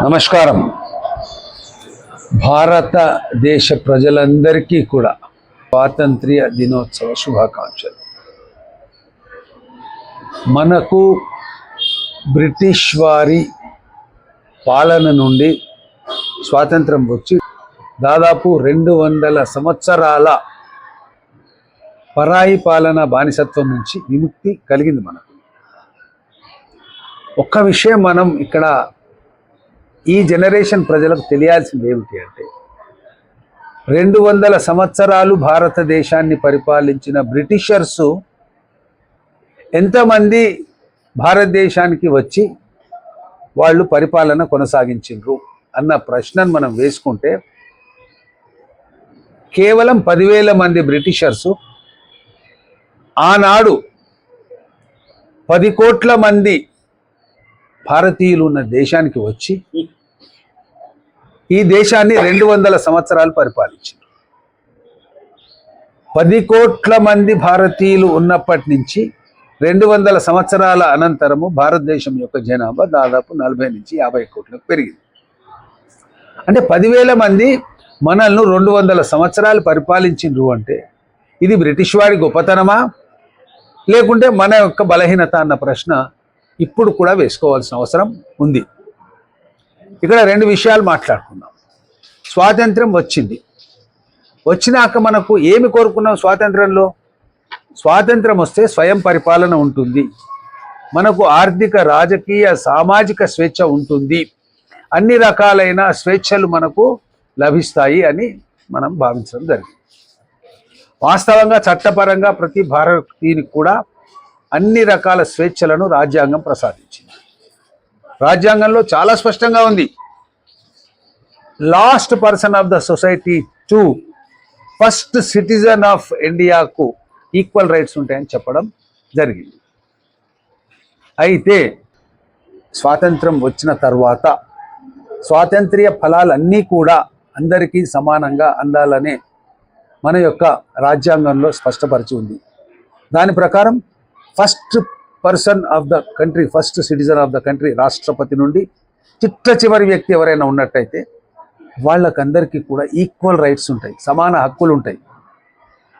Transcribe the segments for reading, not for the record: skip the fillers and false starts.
నమస్కారం. భారతదేశ ప్రజలందరికీ కూడా స్వాతంత్ర్య దినోత్సవ శుభాకాంక్షలు. మనకు బ్రిటిష్ వారి పాలన నుండి స్వాతంత్రం వచ్చి దాదాపు 200 సంవత్సరాల పరాయి పాలన బానిసత్వం నుంచి విముక్తి కలిగింది మనకు. ఒక్క విషయం మనం ఇక్కడ ఈ జనరేషన్ ప్రజలకు తెలియాల్సింది ఏమిటి అంటే, 200 సంవత్సరాలు భారతదేశాన్ని పరిపాలించిన బ్రిటిషర్సు ఎంతమంది భారతదేశానికి వచ్చి వాళ్ళు పరిపాలన కొనసాగించారు అన్న ప్రశ్నను మనం వేసుకుంటే, కేవలం 10,000 మంది బ్రిటిషర్సు ఆనాడు 10 కోట్ల మంది భారతీయులు ఉన్న దేశానికి వచ్చి ఈ దేశాన్ని 200 సంవత్సరాలు పరిపాలించారు. 10 కోట్ల మంది భారతీయులు ఉన్నప్పటి నుంచి 200 సంవత్సరాల అనంతరము భారతదేశం యొక్క జనాభా దాదాపు 40 నుంచి 50 కోట్లకు పెరిగింది. అంటే 10,000 మంది మనల్ని 200 సంవత్సరాలు పరిపాలించిండ్రు అంటే ఇది బ్రిటిష్ వారి గొప్పతనమా లేకుంటే మన యొక్క బలహీనత అన్న ప్రశ్న ఇప్పుడు కూడా వేసుకోవాల్సిన అవసరం ఉంది. ఇక్కడ 2 విషయాలు మాట్లాడుకుందాం. స్వాతంత్రం వచ్చినాక మనకు ఏమి కోరుకున్నాం? స్వాతంత్రంలో స్వాతంత్రం వస్తే స్వయం పరిపాలన ఉంటుంది, మనకు ఆర్థిక, రాజకీయ, సామాజిక స్వేచ్ఛ ఉంటుంది, అన్ని రకాలైన స్వేచ్ఛలు మనకు లభిస్తాయి అని మనం భావించడం జరిగింది. వాస్తవంగా చట్టపరంగా ప్రతి భారతీయునికి కూడా అన్ని రకాల స్వేచ్ఛలను రాజ్యాంగం ప్రసాదించింది. రాజ్యాంగంలో చాలా స్పష్టంగా ఉంది, last person of the society to first citizen of ఇండియాకు ఈక్వల్ రైట్స్ ఉంటాయని చెప్పడం జరిగింది. అయితే స్వాతంత్రం వచ్చిన తర్వాత స్వాతంత్ర్య ఫలాలన్నీ కూడా అందరికీ సమానంగా అందాలనే మన యొక్క రాజ్యాంగంలో స్పష్టపరిచి ఉంది. దాని ప్రకారం first person of the country, first citizen of the country, రాష్ట్రపతి నుండి చిట్ట చివరి వ్యక్తి ఎవరైనా ఉన్నట్టయితే వాళ్ళకందరికీ కూడా ఈక్వల్ రైట్స్ ఉంటాయి, సమాన హక్కులు ఉంటాయి.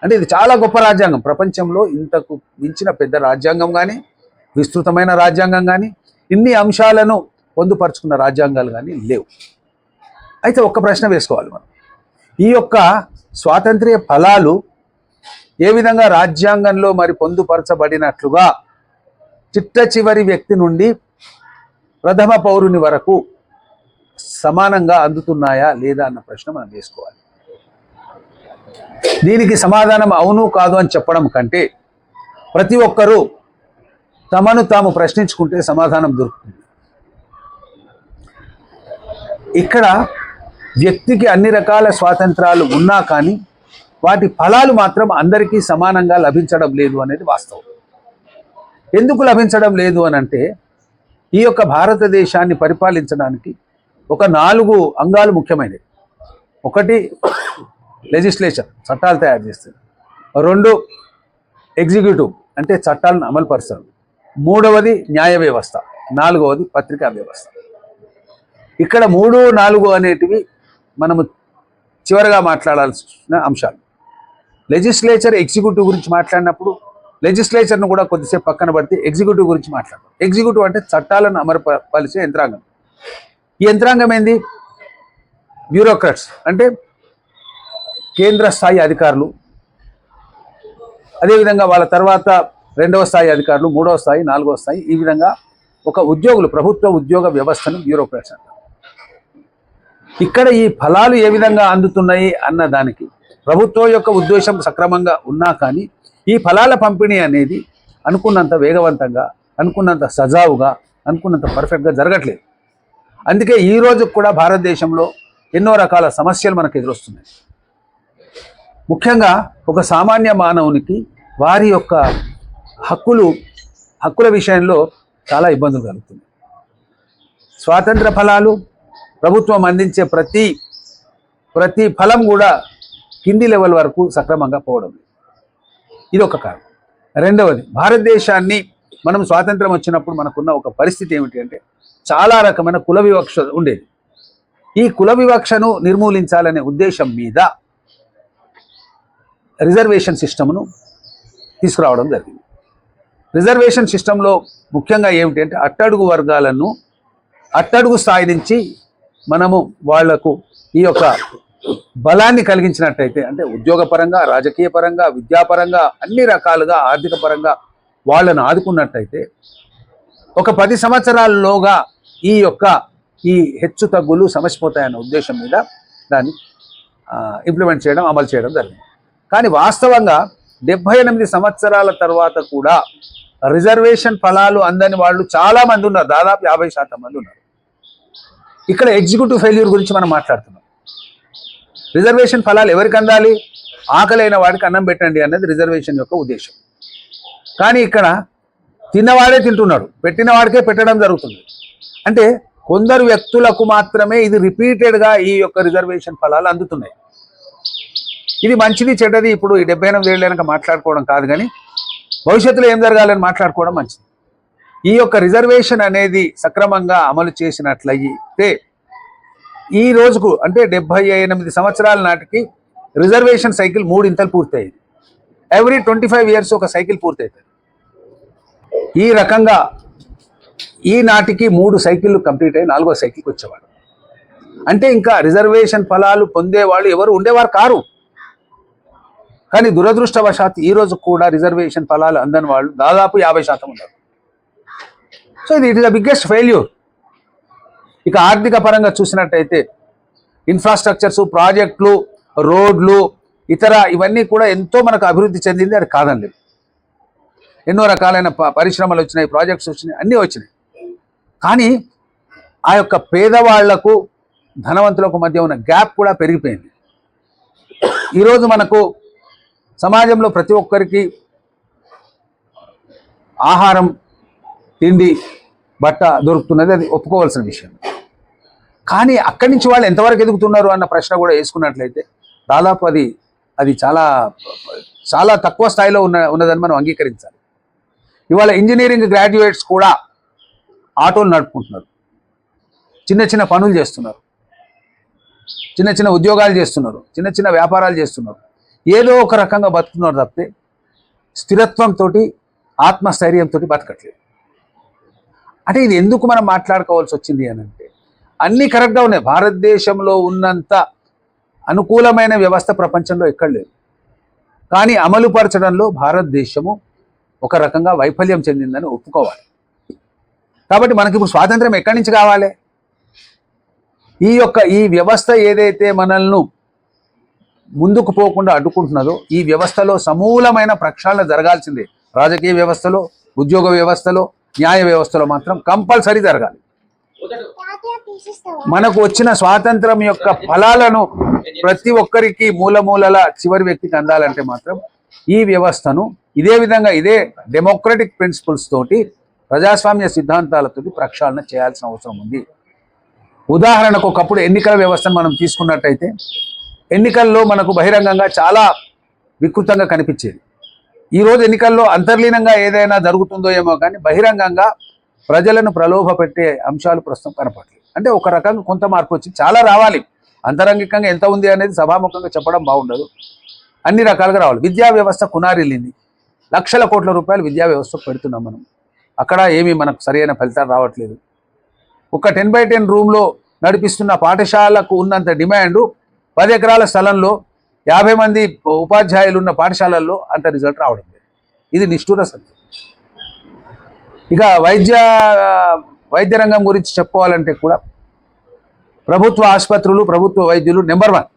అంటే ఇది చాలా గొప్ప రాజ్యాంగం. ప్రపంచంలో ఇంతకు మించిన పెద్ద రాజ్యాంగం కానీ, విస్తృతమైన రాజ్యాంగం కానీ, ఇన్ని అంశాలను పొందుపరుచుకున్న రాజ్యాంగాలు కానీ లేవు. అయితే ఒక్క ప్రశ్న వేసుకోవాలి మనం, ఈ యొక్క స్వాతంత్ర్య ఫలాలు ఏ విధంగా రాజ్యాంగంలో మరి పొందుపరచబడినట్లుగా చిట్ట చివరి వ్యక్తి నుండి ప్రథమ పౌరుని వరకు సమానంగా అందుతున్నాయా లేదా అన్న ప్రశ్న మనం వేసుకోవాలి. దీనికి సమాధానం అవును కాదు అని చెప్పడం కంటే ప్రతి ఒక్కరూ తమను తాము ప్రశ్నించుకుంటే సమాధానం దొరుకుతుంది. ఇక్కడ వ్యక్తికి అన్ని రకాల స్వాతంత్రాలు ఉన్నా కానీ వాటి ఫలాలు మాత్రం అందరికీ సమానంగా లభించడం లేదు అనేది వాస్తవం. ఎందుకు లభించడం లేదు అని అంటే, ఈ యొక్క భారతదేశాన్ని పరిపాలించడానికి ఒక 4 అంగాలు ముఖ్యమైనవి. ఒకటి లెజిస్లేచర్, చట్టాలు తయారు చేస్తుంది. 2 ఎగ్జిక్యూటివ్ అంటే చట్టాలను అమలుపరచడం. 3వది న్యాయ వ్యవస్థ. 4వది పత్రికా వ్యవస్థ. ఇక్కడ 3, 4 అనేటివి మనము చివరగా మాట్లాడాల్సిన అంశాలు. లెజిస్లేచర్, ఎగ్జిక్యూటివ్ గురించి మాట్లాడినప్పుడు లెజిస్లేచర్ను కూడా కొద్దిసేపు పక్కన పడితే ఎగ్జిక్యూటివ్ గురించి మాట్లాడతాం. ఎగ్జిక్యూటివ్ అంటే చట్టాలను అమలుపరిచే యంత్రాంగం. ఈ యంత్రాంగం ఏంది? బ్యూరోక్రాట్స్ అంటే కేంద్ర స్థాయి అధికారులు, అదేవిధంగా వాళ్ళ తర్వాత 2వ స్థాయి అధికారులు, 3వ స్థాయి, 4వ స్థాయి, ఈ విధంగా ఒక ఉద్యోగులు, ప్రభుత్వ ఉద్యోగ వ్యవస్థను బ్యూరోక్రాట్స్ అంటారు. ఇక్కడ ఈ ఫలాలు ఏ విధంగా అందుతున్నాయి అన్న దానికి ప్రభుత్వం యొక్క ఉద్దేశం సక్రమంగా ఉన్నా కానీ ఈ ఫలాల పంపిణీ అనేది అనుకున్నంత వేగవంతంగా, అనుకున్నంత సజావుగా, అనుకున్నంత పర్ఫెక్ట్గా జరగట్లేదు. అందుకే ఈ రోజు కూడా భారతదేశంలో ఎన్నో రకాల సమస్యలు మనకు ఎదురొస్తున్నాయి. ముఖ్యంగా ఒక సామాన్య మానవునికి వారి యొక్క హక్కుల విషయంలో చాలా ఇబ్బందులు కలుగుతున్నాయి. స్వాతంత్ర ఫలాలు, ప్రభుత్వం అందించే ప్రతి ఫలం కూడా కింది లెవెల్ వరకు సక్రమంగా పోవడం లేదు. ఇది ఒక కారణం. 2వది, భారతదేశాన్ని మనం స్వాతంత్రం వచ్చినప్పుడు మనకున్న ఒక పరిస్థితి ఏమిటి అంటే, చాలా రకమైన కుల వివక్ష ఉండేది. ఈ కుల వివక్షను నిర్మూలించాలనే ఉద్దేశం మీద రిజర్వేషన్ సిస్టమ్ను తీసుకురావడం జరిగింది. రిజర్వేషన్ సిస్టంలో ముఖ్యంగా ఏమిటి అంటే అట్టడుగు వర్గాలను అట్టడుగు స్థాయి నుంచి మనము వాళ్లకు ఈ యొక్క బలాన్ని కలిగించినట్టయితే, అంటే ఉద్యోగపరంగా, రాజకీయ పరంగా, విద్యాపరంగా, అన్ని రకాలుగా ఆర్థిక పరంగా వాళ్ళను ఆదుకున్నట్టయితే ఒక 10 సంవత్సరాల్లోగా ఈ హెచ్చు తగ్గులు సమసిపోతాయన్న ఉద్దేశం మీద దాన్ని ఇంప్లిమెంట్ చేయడం, అమలు చేయడం జరిగింది. కానీ వాస్తవంగా 78 సంవత్సరాల తర్వాత కూడా రిజర్వేషన్ ఫలాలు అందని వాళ్ళు చాలా మంది ఉన్నారు. దాదాపు 50% మంది ఉన్నారు. ఇక్కడ ఎగ్జిక్యూటివ్ ఫెయిల్యూర్ గురించి మనం మాట్లాడుతున్నాం. రిజర్వేషన్ ఫలాలు ఎవరికి అందాలి? ఆకలైన వాడికి అన్నం పెట్టండి అన్నది రిజర్వేషన్ యొక్క ఉద్దేశం. కానీ ఇక్కడ తిన్నవాడే తింటున్నాడు, పెట్టిన వాడికే పెట్టడం జరుగుతుంది. అంటే కొందరు వ్యక్తులకు మాత్రమే ఇది రిపీటెడ్గా ఈ యొక్క రిజర్వేషన్ ఫలాలు అందుతున్నాయి. ఇది మంచిది చెడ్డది ఇప్పుడు ఈ 78 ఏళ్ళ వెనక మాట్లాడుకోవడం కాదు, కానీ భవిష్యత్తులో ఏం జరగాలని మాట్లాడుకోవడం మంచిది. ఈ యొక్క రిజర్వేషన్ అనేది సక్రమంగా అమలు చేసినట్లయితే ఈ రోజుకు అంటే 78 సంవత్సరాల నాటికి రిజర్వేషన్ సైకిల్ 3 ఇంతలు పూర్తయింది. ఎవ్రీ 25 ఇయర్స్ ఒక సైకిల్ పూర్తవుతుంది. ఈ రకంగా ఈ నాటికి 3 సైకిళ్ళు కంప్లీట్ అయ్యి 4వ సైకిల్కి వచ్చేవాడు. అంటే ఇంకా రిజర్వేషన్ ఫలాలు పొందేవాళ్ళు ఎవరు ఉండేవారు కారు. కానీ దురదృష్టవశాత్తు ఈ రోజు కూడా రిజర్వేషన్ ఫలాలు అందని వాళ్ళు దాదాపు 50% ఉన్నారు. So it is the biggest failure. ఇక ఆర్థిక పరంగా చూసినట్టయితే ఇన్ఫ్రాస్ట్రక్చర్స్, ప్రాజెక్టులు, రోడ్లు, ఇవన్నీ కూడా ఎంతో మనకు అభివృద్ధి చెందింది, అది కాదండి. ఎన్నో రకాలైన పరిశ్రమలు వచ్చినాయి, ప్రాజెక్ట్స్ వచ్చినాయి, అన్నీ వచ్చినాయి. కానీ ఆ యొక్క పేదవాళ్లకు ధనవంతులకు మధ్య ఉన్న గ్యాప్ కూడా పెరిగిపోయింది. ఈరోజు మనకు సమాజంలో ప్రతి ఒక్కరికి ఆహారం, తిండి, బట్ట దొరుకుతున్నది, అది ఒప్పుకోవాల్సిన విషయం. కానీ అక్కడి నుంచి వాళ్ళు ఎంతవరకు ఎదుగుతున్నారు అన్న ప్రశ్న కూడా వేసుకున్నట్లయితే దాదాపు అది చాలా చాలా తక్కువ స్థాయిలో ఉన్నదని మనం అంగీకరించాలి. ఇవాళ ఇంజనీరింగ్ గ్రాడ్యుయేట్స్ కూడా ఆటోలు నడుపుకుంటున్నారు, చిన్న చిన్న పనులు చేస్తున్నారు, చిన్న చిన్న ఉద్యోగాలు చేస్తున్నారు, చిన్న చిన్న వ్యాపారాలు చేస్తున్నారు. ఏదో ఒక రకంగా బతుకుతున్నారు తప్పితే స్థిరత్వంతో, ఆత్మస్థైర్యంతో బతకట్లేదు. అంటే ఇది ఎందుకు మనం మాట్లాడుకోవాల్సి వచ్చింది అని అంటే అన్నీ కరెక్ట్గా ఉన్నాయి. భారతదేశంలో ఉన్నంత అనుకూలమైన వ్యవస్థ ప్రపంచంలో ఎక్కడ లేదు. కానీ అమలుపరచడంలో భారతదేశము ఒక రకంగా వైఫల్యం చెందిందని ఒప్పుకోవాలి. కాబట్టి మనకి ఇప్పుడు స్వాతంత్రం ఎక్కడి నుంచి కావాలి? ఈ వ్యవస్థ ఏదైతే మనల్ని ముందుకు పోకుండా అడ్డుకుంటున్నదో ఈ వ్యవస్థలో సమూలమైన ప్రక్షాళన జరగాల్సిందే. రాజకీయ వ్యవస్థలో, ఉద్యోగ వ్యవస్థలో, న్యాయ వ్యవస్థలో మాత్రం కంపల్సరీ జరగాలి. మనకు వచ్చిన స్వాతంత్రం యొక్క ఫలాలను ప్రతి ఒక్కరికి మూలల చివరి వ్యక్తికి అందాలంటే మాత్రం ఈ వ్యవస్థను ఇదే విధంగా ఇదే డెమోక్రటిక్ ప్రిన్సిపల్స్ తోటి, ప్రజాస్వామ్య సిద్ధాంతాలతోటి ప్రక్షాళన చేయాల్సిన అవసరం ఉంది. ఉదాహరణకు ఒకప్పుడు ఎన్నికల వ్యవస్థను మనం తీసుకున్నట్టయితే ఎన్నికల్లో మనకు బహిరంగంగా చాలా వికృతంగా కనిపించేది. ఈరోజు ఎన్నికల్లో అంతర్లీనంగా ఏదైనా జరుగుతుందో ఏమో కానీ బహిరంగంగా ప్రజలను ప్రలోభ పెట్టే అంశాలు ప్రస్తుతం కనపడలేదు. అంటే ఒక రకంగా కొంత మార్పు వచ్చి చాలా రావాలి. అంతరంగికంగా ఎంత ఉంది అనేది సభాముఖంగా చెప్పడం బాగుండదు, అన్ని రకాలుగా రావాలి. విద్యా వ్యవస్థ కునారిల్లింది. లక్షల కోట్ల రూపాయలు విద్యా వ్యవస్థకు పెడుతున్నాం మనం, అక్కడ ఏమీ మనకు సరైన ఫలితాలు రావట్లేదు. ఒక 10x10 రూమ్లో నడిపిస్తున్న పాఠశాలకు ఉన్నంత డిమాండు 10 ఎకరాల స్థలంలో 50 మంది ఉపాధ్యాయులు ఉన్న పాఠశాలల్లో అంత రిజల్ట్ రావడం లేదు. ఇది నిష్ఠూర సత్యం. ఇక వైద్య రంగం గురించి చెప్పుకోవాలంటే కూడా ప్రభుత్వ ఆసుపత్రులు, ప్రభుత్వ వైద్యులు నెంబర్ 1.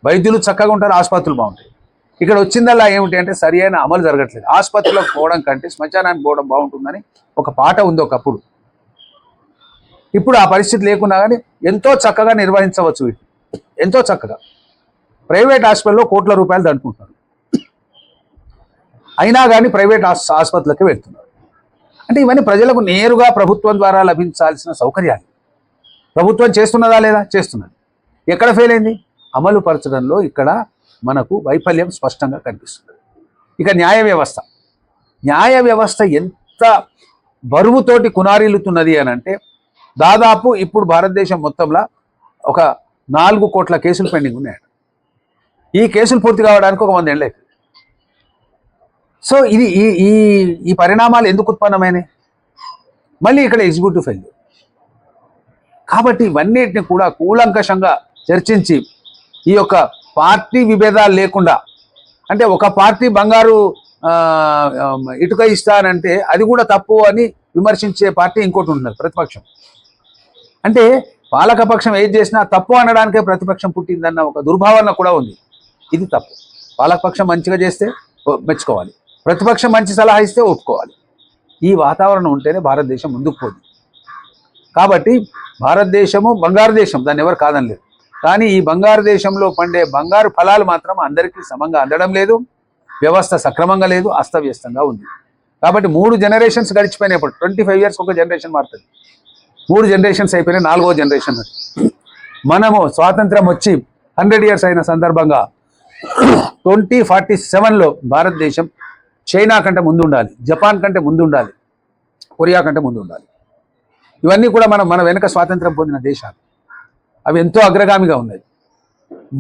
వైద్యులు చక్కగా ఉంటారు, ఆసుపత్రులు బాగుంటాయి. ఇక్కడ వచ్చిందల్లా ఏమిటి అంటే సరి అయిన అమలు జరగట్లేదు. ఆసుపత్రులకు పోవడం కంటే శ్మశానానికి పోవడం బాగుంటుందని ఒక పాట ఉంది ఒకప్పుడు. ఇప్పుడు ఆ పరిస్థితి లేకున్నా కానీ ఎంతో చక్కగా నిర్వహించవచ్చు వీటిని, ఎంతో చక్కగా. ప్రైవేట్ హాస్పిటల్లో కోట్ల రూపాయలు దండుకుంటున్నారు, అయినా కానీ ప్రైవేట్ ఆసుపత్రులకి వెళ్తున్నారు. అంటే ఇవన్నీ ప్రజలకు నేరుగా ప్రభుత్వం ద్వారా లభించాల్సిన సౌకర్యాలు. ప్రభుత్వం చేస్తున్నదా లేదా? చేస్తున్నది. ఎక్కడ ఫెయిల్ అయింది? అమలు పరచడంలో ఇక్కడ మనకు వైఫల్యం స్పష్టంగా కనిపిస్తుంది. ఇక న్యాయ వ్యవస్థ ఎంత బరువుతోటి కునారిల్లుతున్నది అని అంటే దాదాపు ఇప్పుడు భారతదేశం మొత్తంలో ఒక 4 కోట్ల కేసులు పెండింగ్ ఉన్నాయట. ఈ కేసులు పూర్తి కావడానికి ఒక 100 ఏళ్ళు అవుతుంది. సో ఇది ఈ ఈ ఈ పరిణామాలు ఎందుకు ఉత్పన్నమైనవి? మళ్ళీ ఇక్కడ ఎగ్జిక్యూటివ్ ఫెయిల్యూర్. కాబట్టి ఇవన్నిటిని కూడా కూలంకషంగా చర్చించి ఈ యొక్క పార్టీ విభేదాలు లేకుండా, అంటే ఒక పార్టీ బంగారు ఇటుక ఇస్తానంటే అది కూడా తప్పు అని విమర్శించే పార్టీ ఇంకోటి ఉన్నది ప్రతిపక్షం. అంటే పాలకపక్షం ఏది చేసినా తప్పు అనడానికే ప్రతిపక్షం పుట్టిందన్న ఒక దుర్భావన కూడా ఉంది. ఇది తప్పు. పాలకపక్షం మంచిగా చేస్తే మెచ్చుకోవాలి, ప్రతిపక్షం మంచి సలహా ఇస్తే ఒప్పుకోవాలి. ఈ వాతావరణం ఉంటేనే భారతదేశం ముందుకు పోదు. కాబట్టి భారతదేశము బంగారు దేశం, దాన్ని ఎవరు కాదనలేదు. కానీ ఈ బంగారు దేశంలో పండే బంగారు ఫలాలు మాత్రం అందరికీ సమంగా అందడం లేదు, వ్యవస్థ సక్రమంగా లేదు, అస్తవ్యస్తంగా ఉంది. కాబట్టి 3 జనరేషన్స్ గడిచిపోయినప్పుడు 25 years ఒక జనరేషన్ మారుతుంది. 3 generations అయిపోయినాయి, 4వ జనరేషన్. మనము స్వాతంత్రం వచ్చి 100 years అయిన సందర్భంగా 2047లో భారతదేశం చైనా కంటే ముందు ఉండాలి, జపాన్ కంటే ముందు ఉండాలి, కొరియా కంటే ముందు ఉండాలి. ఇవన్నీ కూడా మన వెనుక స్వాతంత్రం పొందిన దేశాలు, అవి ఎంతో అగ్రగామిగా ఉన్నాయి.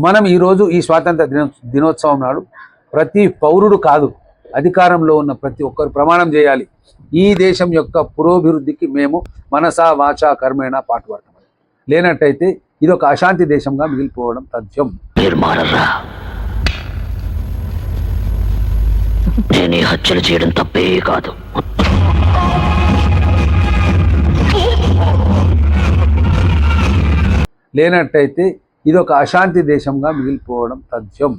మనం ఈరోజు ఈ స్వాతంత్ర దినోత్సవం నాడు ప్రతి పౌరుడు కాదు, అధికారంలో ఉన్న ప్రతి ఒక్కరు ప్రమాణం చేయాలి, ఈ దేశం యొక్క పురోభివృద్ధికి మేము మనసా వాచా కర్మేణ పాటుపడతామని. లేనట్టయితే ఇది ఒక అశాంతి దేశంగా మిగిలిపోవడం తథ్యం. హత్యలు చేయడం తప్పే కాదు. లేనట్టయితే ఇది ఒక అశాంతి దేశంగా మిగిలిపోవడం తథ్యం.